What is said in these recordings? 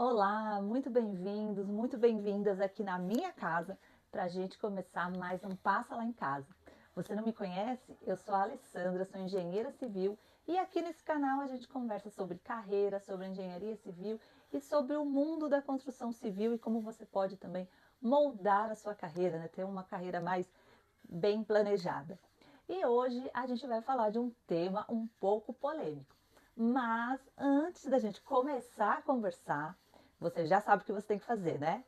Olá, muito bem-vindas aqui na minha casa para a gente começar mais um Passa Lá em Casa. Você não me conhece? Eu sou a Alessandra, sou engenheira civil e aqui nesse canal a gente conversa sobre carreira, sobre engenharia civil e sobre o mundo da construção civil e como você pode também moldar a sua carreira, né? Ter uma carreira mais bem planejada. E hoje a gente vai falar de um tema um pouco polêmico. Mas antes da gente começar a conversar, você já sabe o que você tem que fazer, né?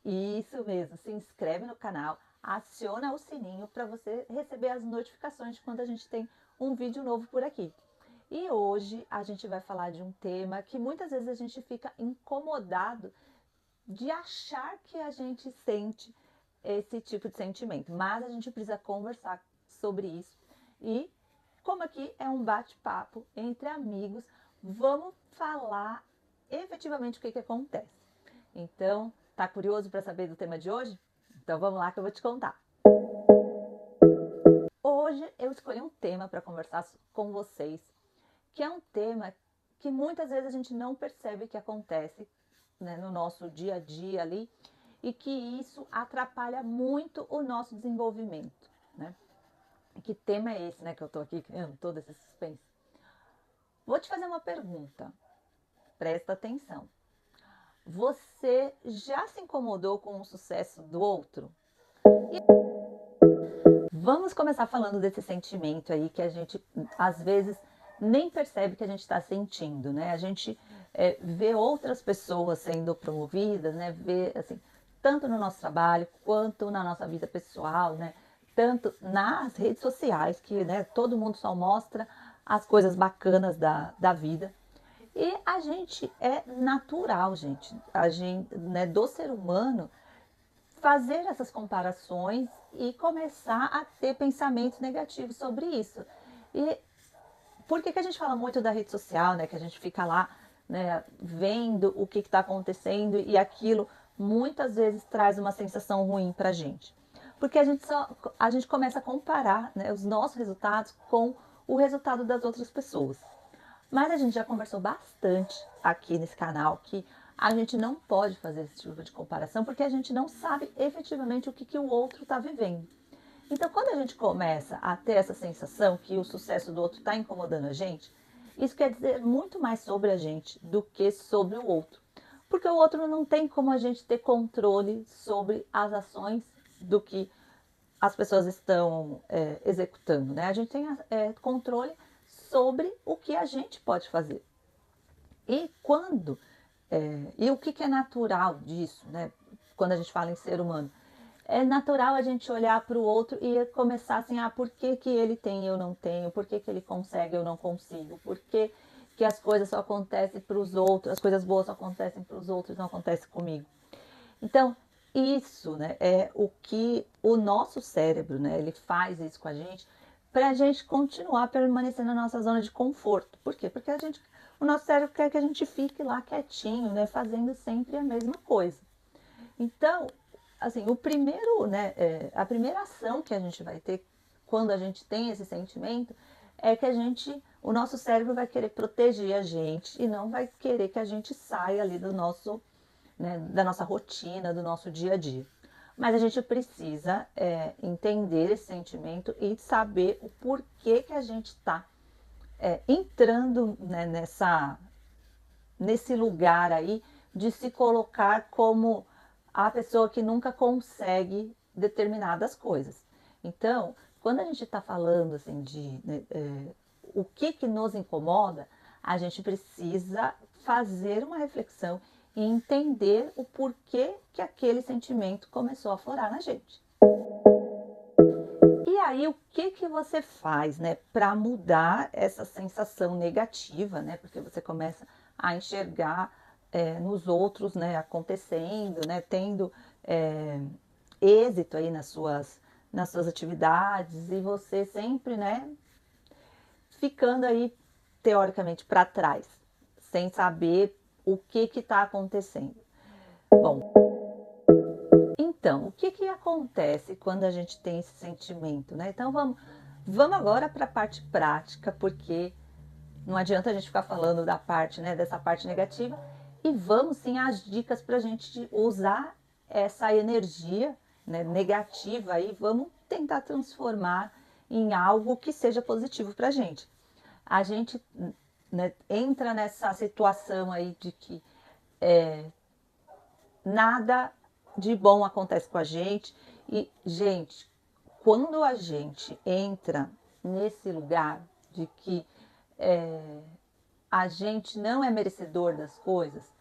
Isso mesmo, se inscreve no canal, aciona o sininho para você receber as notificações de quando a gente tem um vídeo novo por aqui. E hoje a gente vai falar de um tema que muitas vezes a gente fica incomodado de achar que a gente sente esse tipo de sentimento, mas a gente precisa conversar sobre isso. E como aqui é um bate-papo entre amigos, vamos falar efetivamente o que acontece. Então, tá curioso para saber do tema de hoje? Então vamos lá que eu vou te contar. Hoje eu escolhi um tema para conversar com vocês, que é um tema que muitas vezes a gente não percebe que acontece, né, no nosso dia a dia ali, e que isso atrapalha muito o nosso desenvolvimento, né? Que tema é esse, né, que eu tô aqui criando todo esse suspense? Vou te fazer uma pergunta, presta atenção. Você já se incomodou com o sucesso do outro? Vamos começar falando desse sentimento aí que a gente, às vezes, nem percebe que a gente está sentindo, né? A gente vê outras pessoas sendo promovidas, né? Vê, assim, tanto no nosso trabalho quanto na nossa vida pessoal, né? Tanto nas redes sociais, que, né, todo mundo só mostra as coisas bacanas da vida. E a gente é natural, gente, a gente, né, do ser humano, fazer essas comparações e começar a ter pensamentos negativos sobre isso. E por que a gente fala muito da rede social, né? Que a gente fica lá, né, vendo o que está acontecendo e aquilo muitas vezes traz uma sensação ruim para a gente. Porque a gente começa a comparar, né, os nossos resultados com o resultado das outras pessoas. Mas a gente já conversou bastante aqui nesse canal que a gente não pode fazer esse tipo de comparação porque a gente não sabe efetivamente o que o outro está vivendo. Então, quando a gente começa a ter essa sensação que o sucesso do outro está incomodando a gente, isso quer dizer muito mais sobre a gente do que sobre o outro. Porque o outro não tem como a gente ter controle sobre as ações do que as pessoas estão executando, né? A gente tem controle sobre o que a gente pode fazer. E quando, e o que é natural disso, né? Quando a gente fala em ser humano, é natural a gente olhar para o outro e começar assim, por que ele tem e eu não tenho, por que ele consegue e eu não consigo, por que as coisas só acontecem para os outros, as coisas boas só acontecem para os outros e não acontecem comigo. Então, isso, né, é o que o nosso cérebro, né, ele faz isso com a gente para a gente continuar permanecendo na nossa zona de conforto. Por quê? Porque o nosso cérebro quer que a gente fique lá quietinho, né, fazendo sempre a mesma coisa. Então, assim, a primeira ação que a gente vai ter quando a gente tem esse sentimento é que o nosso cérebro vai querer proteger a gente e não vai querer que a gente saia ali da nossa rotina, do nosso dia a dia. Mas a gente precisa entender esse sentimento e saber o porquê que a gente está entrando, né, nesse lugar aí de se colocar como a pessoa que nunca consegue determinadas coisas. Então, quando a gente está falando assim o que nos incomoda, a gente precisa fazer uma reflexão e entender o porquê que aquele sentimento começou a florar na gente. E aí, o que você faz, né, para mudar essa sensação negativa, né? Porque você começa a enxergar nos outros, né, acontecendo, né, tendo êxito aí nas suas atividades e você sempre, né, ficando aí teoricamente para trás, sem saber o que está acontecendo. Bom, então, o que acontece quando a gente tem esse sentimento, né? Então vamos agora para a parte prática, porque não adianta a gente ficar falando da parte, né, dessa parte negativa E vamos sim às dicas para a gente usar essa energia, né, negativa aí, vamos tentar transformar em algo que seja positivo para a gente. A gente, né, entra nessa situação aí de que nada de bom acontece com a gente. E, gente, quando a gente entra nesse lugar de que a gente não é merecedor das coisas,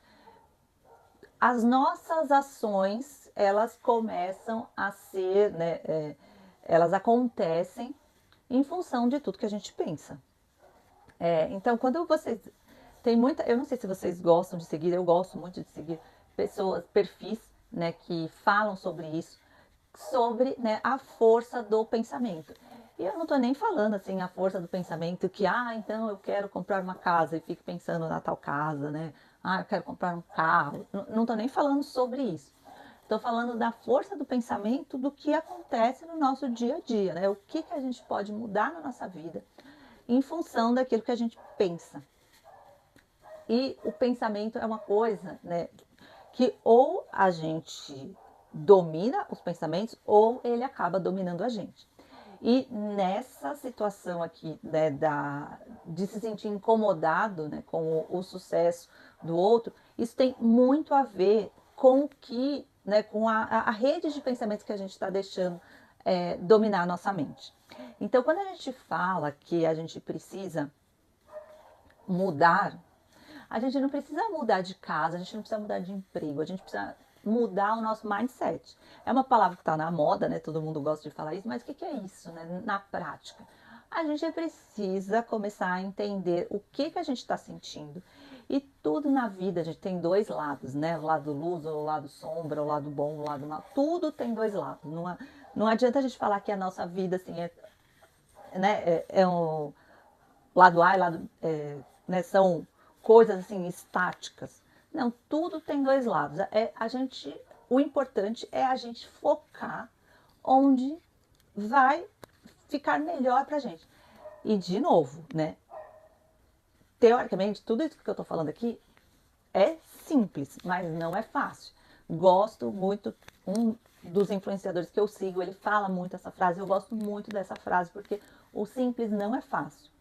as nossas ações, elas começam a ser, né, elas acontecem em função de tudo que a gente pensa. Então, quando vocês... Tem muita... Eu não sei se vocês gostam de seguir, eu gosto muito de seguir pessoas, perfis, né, que falam sobre isso, sobre, né, a força do pensamento. E eu não estou nem falando assim a força do pensamento que, então eu quero comprar uma casa e fico pensando na tal casa, né? Eu quero comprar um carro. Não estou nem falando sobre isso. Estou falando da força do pensamento, do que acontece no nosso dia a dia, né? O que a gente pode mudar na nossa vida em função daquilo que a gente pensa. E o pensamento é uma coisa, né, que ou a gente domina os pensamentos ou ele acaba dominando a gente. E nessa situação aqui, né, de se sentir incomodado, né, com o sucesso do outro, isso tem muito a ver com o que, né, com a rede de pensamentos que a gente está deixando dominar a nossa mente. Então, quando a gente fala que a gente precisa mudar, a gente não precisa mudar de casa, a gente não precisa mudar de emprego, a gente precisa mudar o nosso mindset. É uma palavra que está na moda, né? Todo mundo gosta de falar isso, mas o que é isso, né? Na prática? A gente precisa começar a entender o que a gente está sentindo. E tudo na vida, a gente tem dois lados, né? O lado luz, o lado sombra, o lado bom, o lado mal. Tudo tem dois lados. Não adianta a gente falar que a nossa vida, assim, é um lado A e lado... né, são coisas assim estáticas. Não, tudo tem dois lados. O importante é a gente focar onde vai ficar melhor pra gente. E de novo, né? Teoricamente, tudo isso que eu tô falando aqui é simples, mas não é fácil. Gosto muito, um dos influenciadores que eu sigo, ele fala muito essa frase, eu gosto muito dessa frase, porque o simples não é fácil.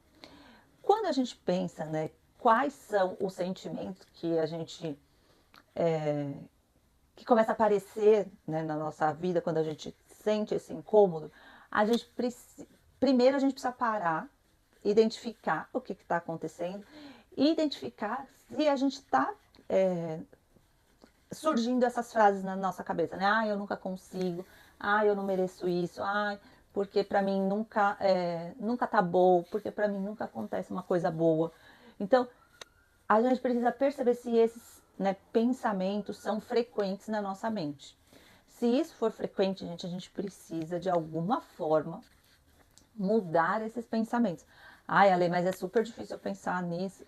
Quando a gente pensa, né, quais são os sentimentos que a gente que começa a aparecer, né, na nossa vida quando a gente sente esse incômodo, primeiro a gente precisa parar, identificar o que está acontecendo e identificar se a gente está surgindo essas frases na nossa cabeça, né? Eu nunca consigo, eu não mereço isso, porque para mim nunca tá bom, porque para mim nunca acontece uma coisa boa. Então, a gente precisa perceber se esses, né, pensamentos são frequentes na nossa mente. Se isso for frequente, a gente precisa de alguma forma mudar esses pensamentos. Ale, mas é super difícil eu pensar nisso,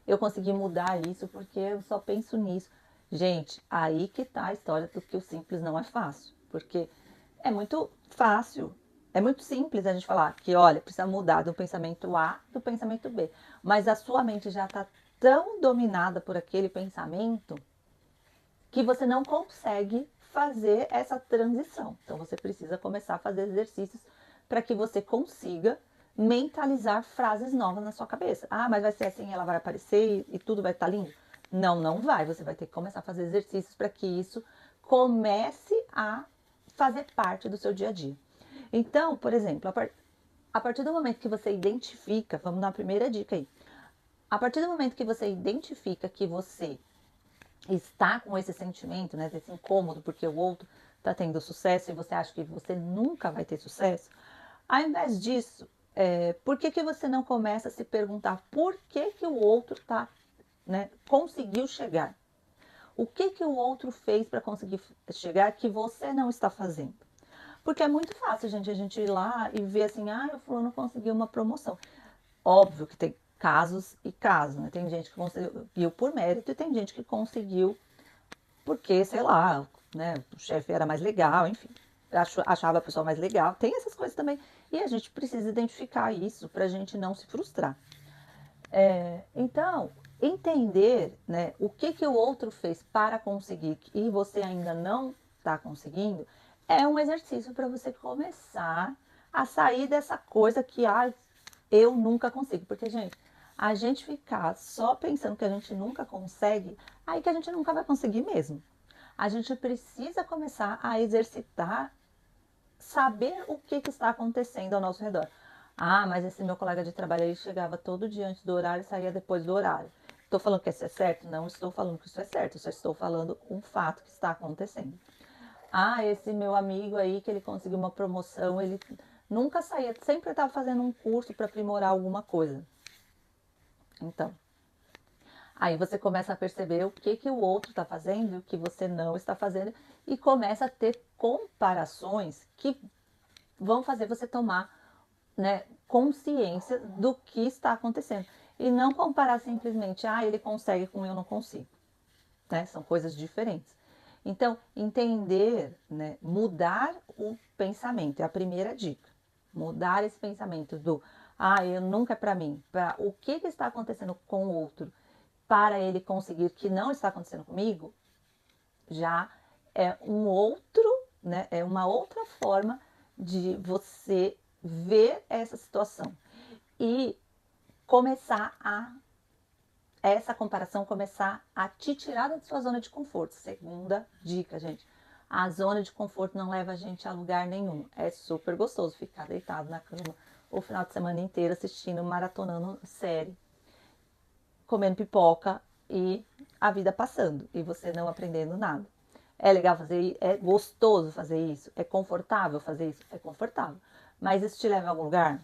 eu consegui mudar isso porque eu só penso nisso. Gente, aí que tá a história do que o simples não é fácil, porque é muito fácil, é muito simples a gente falar que, olha, precisa mudar do pensamento A do pensamento B, mas a sua mente já está tão dominada por aquele pensamento que você não consegue fazer essa transição. Então você precisa começar a fazer exercícios para que você consiga mentalizar frases novas na sua cabeça. Mas vai ser assim, ela vai aparecer e tudo vai estar lindo? Não, não vai. Você vai ter que começar a fazer exercícios para que isso comece a fazer parte do seu dia a dia. Então, por exemplo, a partir do momento que você identifica, vamos na primeira dica aí. A partir do momento que você identifica que você está com esse sentimento, né, desse incômodo, porque o outro está tendo sucesso e você acha que você nunca vai ter sucesso, ao invés disso, por que você não começa a se perguntar por que o outro conseguiu chegar? O que o outro fez para conseguir chegar que você não está fazendo? Porque é muito fácil, gente, a gente ir lá e ver assim, o fulano conseguiu uma promoção. Óbvio que tem casos e casos, né? Tem gente que conseguiu por mérito e tem gente que conseguiu porque, sei lá, né, o chefe era mais legal, enfim, achava a pessoa mais legal. Tem essas coisas também. E a gente precisa identificar isso para a gente não se frustrar. Então, entender, né, o que o outro fez para conseguir e você ainda não está conseguindo, é um exercício para você começar a sair dessa coisa que eu nunca consigo. Porque, gente, a gente ficar só pensando que a gente nunca consegue, aí que a gente nunca vai conseguir mesmo. A gente precisa começar a exercitar, saber o que está acontecendo ao nosso redor. Ah, mas esse meu colega de trabalho, ele chegava todo dia antes do horário e saía depois do horário. Estou falando que isso é certo? Não estou falando que isso é certo, só estou falando um fato que está acontecendo. Ah, esse meu amigo aí que ele conseguiu uma promoção, ele nunca saía, sempre estava fazendo um curso para aprimorar alguma coisa. Então, aí você começa a perceber o que o outro está fazendo e o que você não está fazendo e começa a ter comparações que vão fazer você tomar, né, consciência do que está acontecendo. E não comparar simplesmente, ele consegue com eu não consigo. Né? São coisas diferentes. Então, entender, né, mudar o pensamento é a primeira dica. Mudar esse pensamento do, eu nunca é para mim, para o que está acontecendo com o outro, para ele conseguir que não está acontecendo comigo, já é um outro, né, é uma outra forma de você ver essa situação e começar essa comparação começar a te tirar da sua zona de conforto. Segunda dica, gente. A zona de conforto não leva a gente a lugar nenhum. É super gostoso ficar deitado na cama o final de semana inteiro assistindo, maratonando série, comendo pipoca e a vida passando e você não aprendendo nada. É legal fazer isso? É gostoso fazer isso? É confortável fazer isso? É confortável. Mas isso te leva a algum lugar?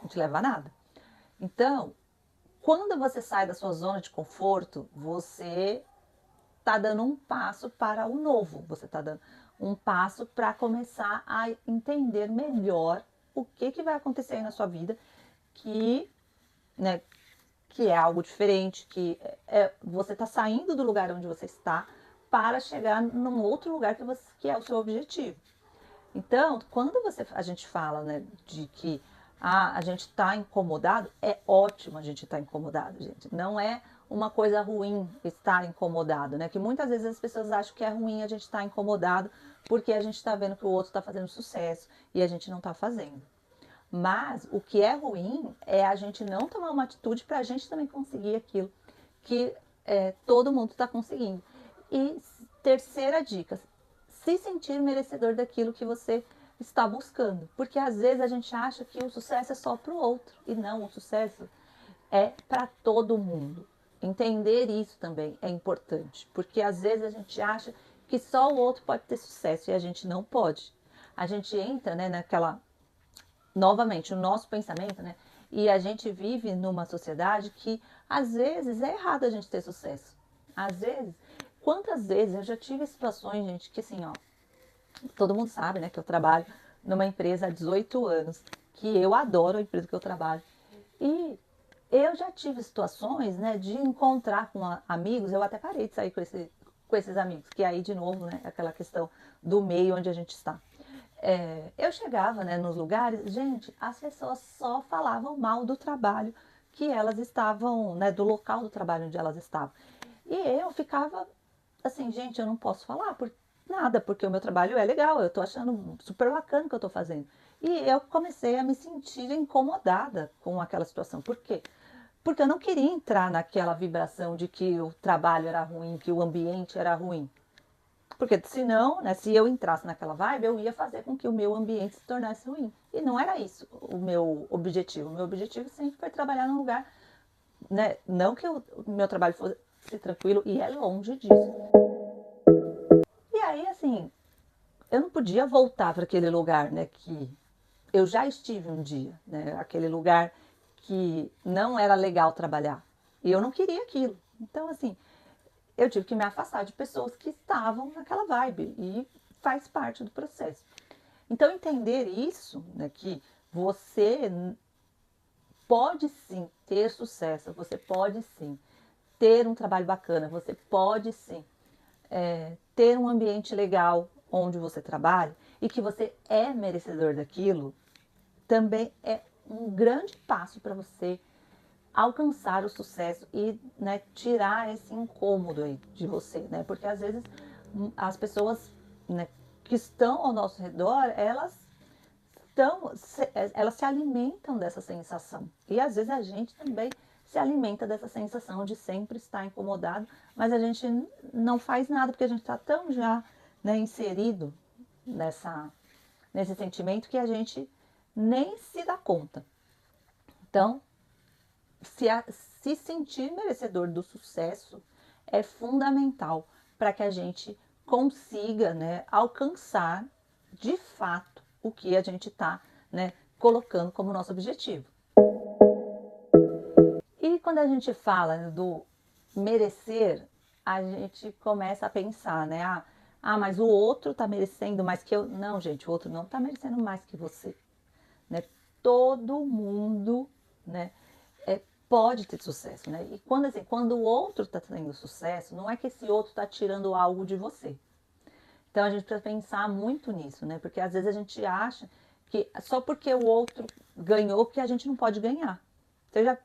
Não te leva a nada. Então, quando você sai da sua zona de conforto, você está dando um passo para o novo. Você está dando um passo para começar a entender melhor o que vai acontecer aí na sua vida, né, que é algo diferente, você está saindo do lugar onde você está para chegar num outro lugar que é o seu objetivo. Então, quando a gente fala, né, de que a gente está incomodado, é ótimo a gente estar incomodado, gente. Não é uma coisa ruim estar incomodado, né? Que muitas vezes as pessoas acham que é ruim a gente estar incomodado porque a gente está vendo que o outro está fazendo sucesso e a gente não está fazendo. Mas o que é ruim é a gente não tomar uma atitude para a gente também conseguir aquilo que todo mundo está conseguindo. E terceira dica, se sentir merecedor daquilo que você está buscando. Porque às vezes a gente acha que o sucesso é só para o outro. E não, o sucesso é para todo mundo. Entender isso também é importante. Porque às vezes a gente acha que só o outro pode ter sucesso e a gente não pode. A gente entra, né, novamente, o nosso pensamento, né? E a gente vive numa sociedade que às vezes é errado a gente ter sucesso. Às vezes, quantas vezes eu já tive situações, gente, que assim, todo mundo sabe, né, que eu trabalho numa empresa há 18 anos, que eu adoro a empresa que eu trabalho. E eu já tive situações, né, de encontrar com amigos, eu até parei de sair com esses amigos, que aí, de novo, né, aquela questão do meio onde a gente está. Eu chegava, né, nos lugares, gente, as pessoas só falavam mal do trabalho que elas estavam, né, do local do trabalho onde elas estavam. E eu ficava assim, gente, eu não posso falar por nada, porque o meu trabalho é legal, eu tô achando super bacana o que eu tô fazendo. E eu comecei a me sentir incomodada com aquela situação. Por quê? Porque eu não queria entrar naquela vibração de que o trabalho era ruim, que o ambiente era ruim. Porque senão, né, se eu entrasse naquela vibe, eu ia fazer com que o meu ambiente se tornasse ruim. E não era isso o meu objetivo. O meu objetivo sempre foi trabalhar num lugar, né, não que o meu trabalho fosse tranquilo, e é longe disso. E aí, assim, eu não podia voltar para aquele lugar, né, que eu já estive um dia, né, aquele lugar que não era legal trabalhar. E eu não queria aquilo. Então, assim, eu tive que me afastar de pessoas que estavam naquela vibe e faz parte do processo. Então, entender isso, né, que você pode sim ter sucesso, você pode sim ter um trabalho bacana, você pode sim ter um ambiente legal onde você trabalha e que você é merecedor daquilo, também é um grande passo para você alcançar o sucesso e, né, tirar esse incômodo aí de você, né? Porque às vezes as pessoas, né, que estão ao nosso redor, elas se alimentam dessa sensação. E às vezes a gente também se alimenta dessa sensação de sempre estar incomodado, mas a gente não faz nada porque a gente está tão já, né, inserido nesse sentimento que a gente nem se dá conta. Então, se sentir merecedor do sucesso é fundamental para que a gente consiga, né, alcançar de fato o que a gente está, né, colocando como nosso objetivo. E quando a gente fala do merecer, a gente começa a pensar, né? Mas o outro está merecendo mais que eu. Não, gente, o outro não está merecendo mais que você. Né? Todo mundo, né, pode ter sucesso, né? E quando o outro está tendo sucesso, não é que esse outro está tirando algo de você. Então a gente precisa pensar muito nisso, né? Porque às vezes a gente acha que só porque o outro ganhou que a gente não pode ganhar. Você já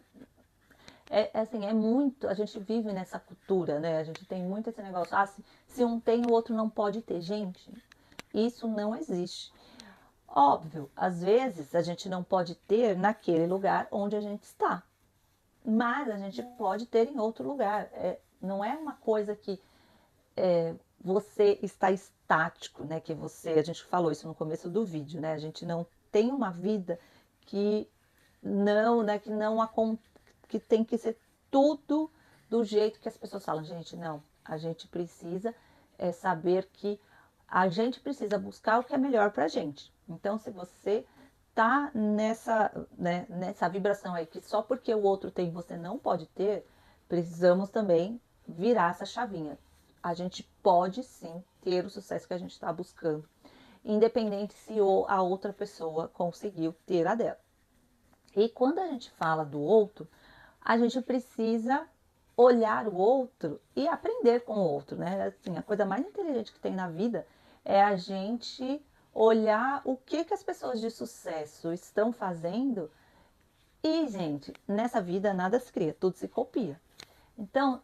assim, é muito, a gente vive nessa cultura, né? A gente tem muito esse negócio, se um tem, o outro não pode ter. Gente, isso não existe. Óbvio, às vezes a gente não pode ter naquele lugar onde a gente está, mas a gente pode ter em outro lugar. Não é uma coisa que você está estático, né? Que a gente falou isso no começo do vídeo, né? A gente não tem uma vida que não, né? Que tem que ser tudo do jeito que as pessoas falam. Gente, não. A gente precisa saber que a gente precisa buscar o que é melhor para a gente. Então, se você tá nessa vibração aí que só porque o outro tem você não pode ter, precisamos também virar essa chavinha. A gente pode sim ter o sucesso que a gente está buscando, independente se a outra pessoa conseguiu ter a dela. E quando a gente fala do outro, a gente precisa olhar o outro e aprender com o outro, né? Assim, a coisa mais inteligente que tem na vida é a gente olhar o que as pessoas de sucesso estão fazendo e, gente, nessa vida nada se cria, tudo se copia. Então,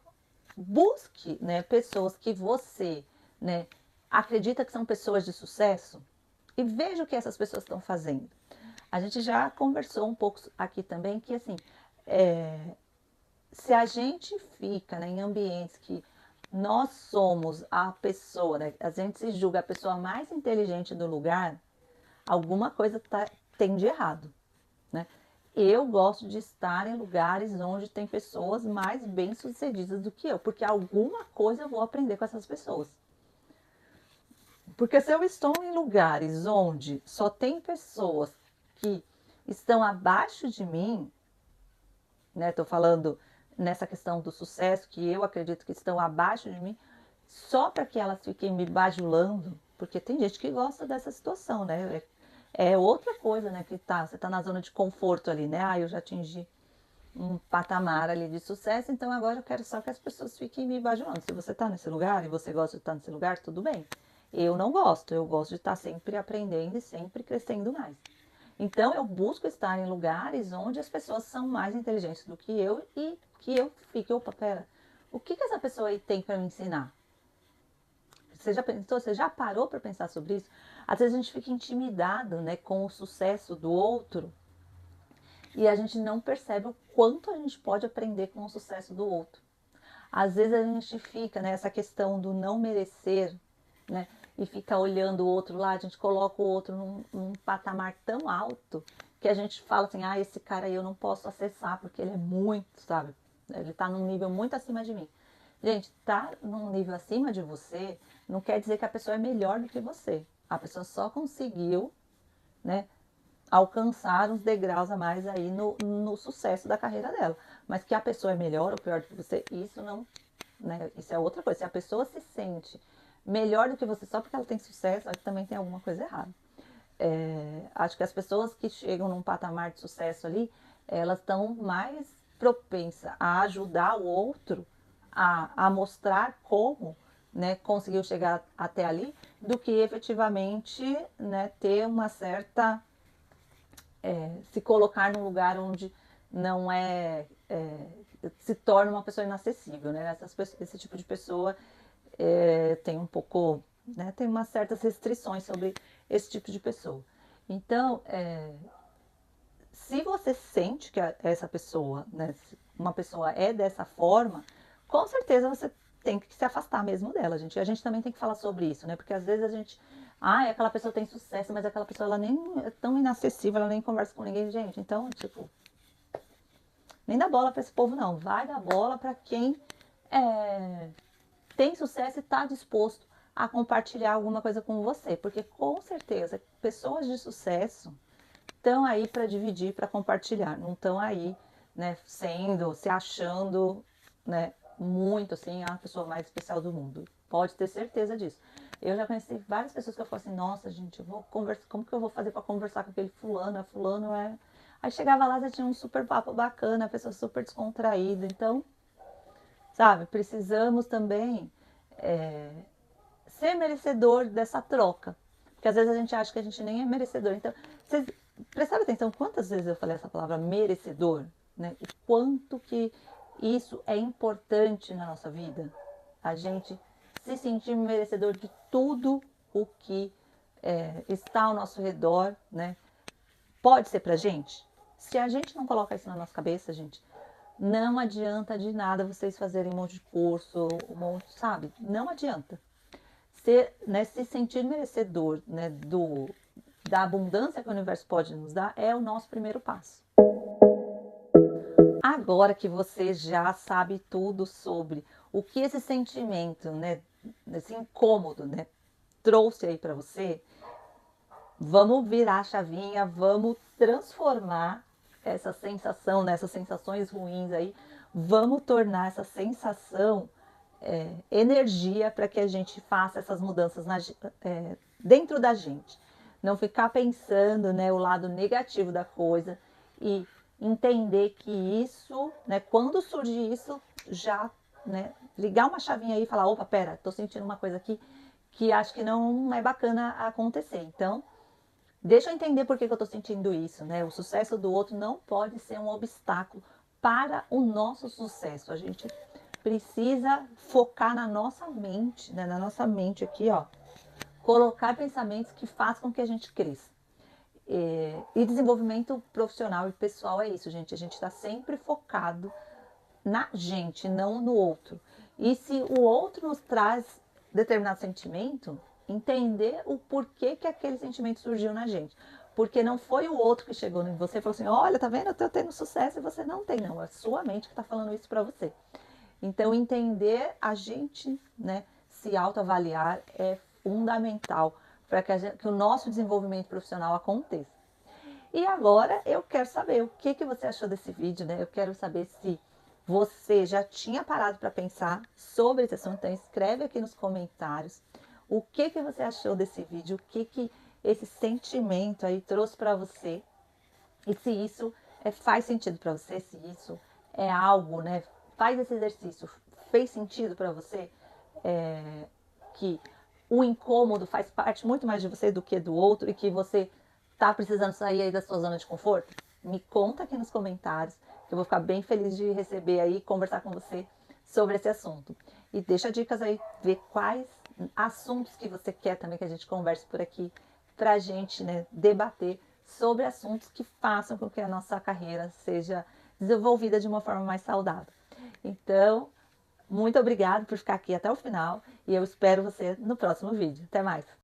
busque, né, pessoas que você, né, acredita que são pessoas de sucesso e veja o que essas pessoas estão fazendo. A gente já conversou um pouco aqui também que, assim, se a gente fica, né, em ambientes que nós somos a pessoa, né, a gente se julga a pessoa mais inteligente do lugar, alguma coisa tem de errado, né? Eu gosto de estar em lugares onde tem pessoas mais bem-sucedidas do que eu, porque alguma coisa eu vou aprender com essas pessoas. Porque se eu estou em lugares onde só tem pessoas que estão abaixo de mim, né? Estou falando nessa questão do sucesso, que eu acredito que estão abaixo de mim, só para que elas fiquem me bajulando, porque tem gente que gosta dessa situação, né? É outra coisa, né? Que você tá na zona de conforto ali, né? Eu já atingi um patamar ali de sucesso, então agora eu quero só que as pessoas fiquem me bajulando. Se você tá nesse lugar e você gosta de estar nesse lugar, tudo bem. Eu não gosto, eu gosto de estar sempre aprendendo e sempre crescendo mais. Então eu busco estar em lugares onde as pessoas são mais inteligentes do que eu e que eu fique, opa, pera, o que essa pessoa aí tem para me ensinar? Você já pensou, você já parou para pensar sobre isso? Às vezes a gente fica intimidado, né, com o sucesso do outro e a gente não percebe o quanto a gente pode aprender com o sucesso do outro. Às vezes a gente fica nessa questão do não merecer, né? E fica olhando o outro lá, a gente coloca o outro num patamar tão alto que a gente fala assim, esse cara aí eu não posso acessar porque ele é muito, sabe? Ele tá num nível muito acima de mim. Gente, tá num nível acima de você não quer dizer que a pessoa é melhor do que você. A pessoa só conseguiu, né, alcançar uns degraus a mais aí no sucesso da carreira dela. Mas que a pessoa é melhor ou pior do que você, isso não, né? Isso é outra coisa. Se a pessoa se sente melhor do que você só porque ela tem sucesso, acho que também tem alguma coisa errada. Acho que as pessoas que chegam num patamar de sucesso ali, elas estão mais propensas a ajudar o outro a mostrar como, né, conseguiu chegar até ali, do que efetivamente, né, ter uma certa se colocar num lugar onde não é se torna uma pessoa inacessível, né? Esse tipo de pessoa tem um pouco, né, tem umas certas restrições sobre esse tipo de pessoa. Então, se você sente que essa pessoa, né, uma pessoa é dessa forma, com certeza você tem que se afastar mesmo dela, gente. E a gente também tem que falar sobre isso, né? Porque às vezes a gente, aquela pessoa tem sucesso, mas aquela pessoa ela nem é tão inacessível, ela nem conversa com ninguém, gente. Então, tipo, nem dá bola para esse povo não. Vai dar bola para quem tem sucesso e está disposto a compartilhar alguma coisa com você, porque com certeza pessoas de sucesso estão aí para dividir, para compartilhar, não estão aí, né, se achando, né, muito assim, a pessoa mais especial do mundo. Pode ter certeza disso. Eu já conheci várias pessoas que eu falo assim, nossa, gente, eu vou conversar, como que eu vou fazer para conversar com aquele fulano? Fulano é. Aí chegava lá, já tinha um super papo bacana, a pessoa super descontraída. Então, sabe, precisamos também ser merecedor dessa troca. Porque às vezes a gente acha que a gente nem é merecedor. Então, vocês prestaram atenção quantas vezes eu falei essa palavra merecedor? Né? O quanto que isso é importante na nossa vida. A gente se sentir merecedor de tudo o que está ao nosso redor, né? Pode ser pra gente? Se a gente não coloca isso na nossa cabeça, gente, não adianta de nada vocês fazerem um monte de curso, um monte, sabe? Não adianta. Se sentir merecedor, né, da abundância que o universo pode nos dar é o nosso primeiro passo. Agora que você já sabe tudo sobre o que esse sentimento, né, esse incômodo, né, trouxe aí para você, vamos virar a chavinha, vamos transformar essa sensação, né, essas sensações ruins aí, vamos tornar essa sensação energia para que a gente faça essas mudanças dentro da gente. Não ficar pensando, né, o lado negativo da coisa e entender que isso, né, quando surge isso, já, né, ligar uma chavinha aí e falar, opa, pera, tô sentindo uma coisa aqui que acho que não é bacana acontecer. Então, deixa eu entender por que eu tô sentindo isso, né? O sucesso do outro não pode ser um obstáculo para o nosso sucesso. A gente precisa focar na nossa mente, né? Na nossa mente aqui, ó. Colocar pensamentos que façam com que a gente cresça. E desenvolvimento profissional e pessoal é isso, gente. A gente está sempre focado na gente, não no outro. E se o outro nos traz determinado sentimento, entender o porquê que aquele sentimento surgiu na gente. Porque não foi o outro que chegou em você e falou assim, olha, tá vendo, eu tô tendo sucesso e você não tem. Não, é a sua mente que tá falando isso para você. Então, entender a gente, né, se autoavaliar é fundamental para que o nosso desenvolvimento profissional aconteça. E agora eu quero saber o que você achou desse vídeo, né? Eu quero saber se você já tinha parado para pensar sobre esse assunto. Então, escreve aqui nos comentários o que você achou desse vídeo, o que esse sentimento aí trouxe para você e se isso faz sentido para você, se isso é algo, né? Faz esse exercício, fez sentido para você que o incômodo faz parte muito mais de você do que do outro e que você tá precisando sair aí da sua zona de conforto? Me conta aqui nos comentários, que eu vou ficar bem feliz de receber aí e conversar com você sobre esse assunto. E deixa dicas aí, ver quais assuntos que você quer também que a gente converse por aqui, pra gente, né, debater sobre assuntos que façam com que a nossa carreira seja desenvolvida de uma forma mais saudável. Então, muito obrigada por ficar aqui até o final e eu espero você no próximo vídeo. Até mais!